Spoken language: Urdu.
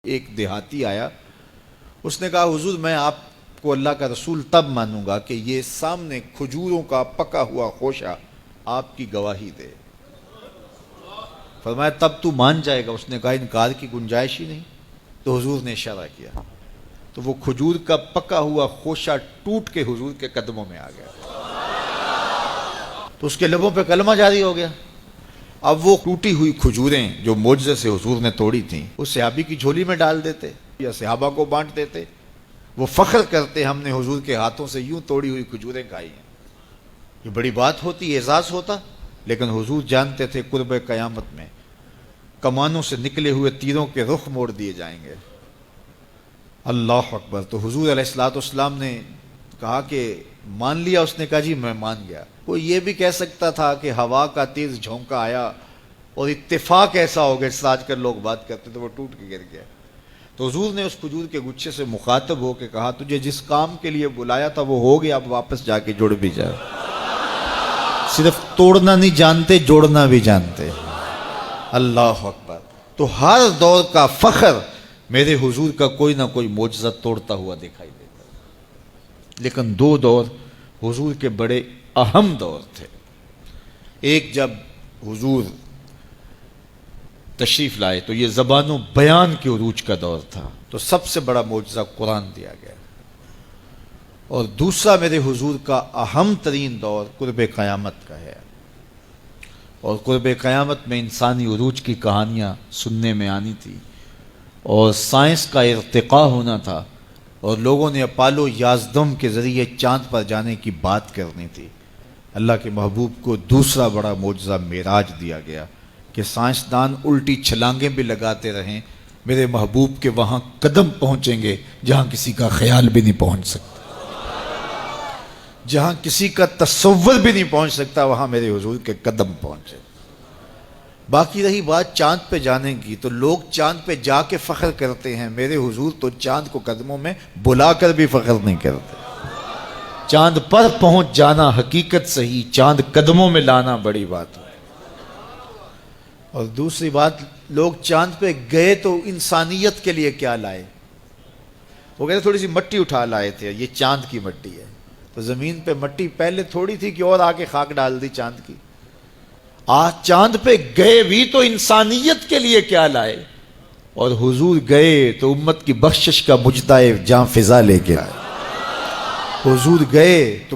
ایک دیہاتی آیا، اس نے کہا حضور میں آپ کو اللہ کا رسول تب مانوں گا کہ یہ سامنے کھجوروں کا پکا ہوا خوشہ آپ کی گواہی دے۔ فرمایا تب تو مان جائے گا؟ اس نے کہا انکار کی گنجائش ہی نہیں۔ تو حضور نے اشارہ کیا تو وہ کھجور کا پکا ہوا خوشہ ٹوٹ کے حضور کے قدموں میں آ گیا، تو اس کے لبوں پہ کلمہ جاری ہو گیا۔ اب وہ ٹوٹی ہوئی کھجوریں جو معجزے سے حضور نے توڑی تھیں اس صحابی کی جھولی میں ڈال دیتے یا صحابہ کو بانٹ دیتے، وہ فخر کرتے ہم نے حضور کے ہاتھوں سے یوں توڑی ہوئی کھجوریں کھائی ہیں۔ یہ بڑی بات ہوتی، اعزاز ہوتا، لیکن حضور جانتے تھے قرب قیامت میں کمانوں سے نکلے ہوئے تیروں کے رخ موڑ دیے جائیں گے۔ اللہ اکبر۔ تو حضور علیہ الصلوۃ والسلام نے کہا کہ مان لیا؟ اس نے کہا جی میں مان گیا۔ کوئی یہ بھی کہہ سکتا تھا کہ ہوا کا تیز جھونکا آیا اور اتفاق ایسا ہو گیا جس آج کل لوگ بات کرتے تو وہ ٹوٹ کے گر گیا۔ تو حضور نے اس کھجور کے گچھے سے مخاطب ہو کے کہا تجھے جس کام کے لیے بلایا تھا وہ ہو گیا، اب واپس جا کے جڑ بھی جا۔ صرف توڑنا نہیں جانتے، جوڑنا بھی جانتے۔ اللہ اکبر۔ تو ہر دور کا فخر میرے حضور کا کوئی نہ کوئی معجزہ توڑتا ہوا دکھائی دیتا، لیکن دو دور حضور کے بڑے اہم دور تھے۔ ایک جب حضور تشریف لائے تو یہ زبان و بیان کے عروج کا دور تھا، تو سب سے بڑا معجزہ قرآن دیا گیا۔ اور دوسرا میرے حضور کا اہم ترین دور قرب قیامت کا ہے، اور قرب قیامت میں انسانی عروج کی کہانیاں سننے میں آنی تھی، اور سائنس کا ارتقاء ہونا تھا، اور لوگوں نے اپالو 11 کے ذریعے چاند پر جانے کی بات کرنی تھی۔ اللہ کے محبوب کو دوسرا بڑا معجزہ معراج دیا گیا کہ سائنسدان الٹی چھلانگیں بھی لگاتے رہیں، میرے محبوب کے وہاں قدم پہنچیں گے جہاں کسی کا خیال بھی نہیں پہنچ سکتا، جہاں کسی کا تصور بھی نہیں پہنچ سکتا، وہاں میرے حضور کے قدم پہنچے۔ باقی رہی بات چاند پہ جانے کی، تو لوگ چاند پہ جا کے فخر کرتے ہیں، میرے حضور تو چاند کو قدموں میں بلا کر بھی فخر نہیں کرتے۔ چاند پر پہنچ جانا حقیقت صحیح، چاند قدموں میں لانا بڑی بات ہے۔ اور دوسری بات، لوگ چاند پہ گئے تو انسانیت کے لیے کیا لائے؟ وہ کہتے تھوڑی سی مٹی اٹھا لائے تھے، یہ چاند کی مٹی ہے۔ تو زمین پہ مٹی پہلے تھوڑی تھی کہ اور آگے خاک ڈال دی چاند کی۔ آج چاند پہ گئے بھی تو انسانیت کے لیے کیا لائے؟ اور حضور گئے تو امت کی بخشش کا مجدہ جاں فضا لے کے آئے۔ حضور گئے تو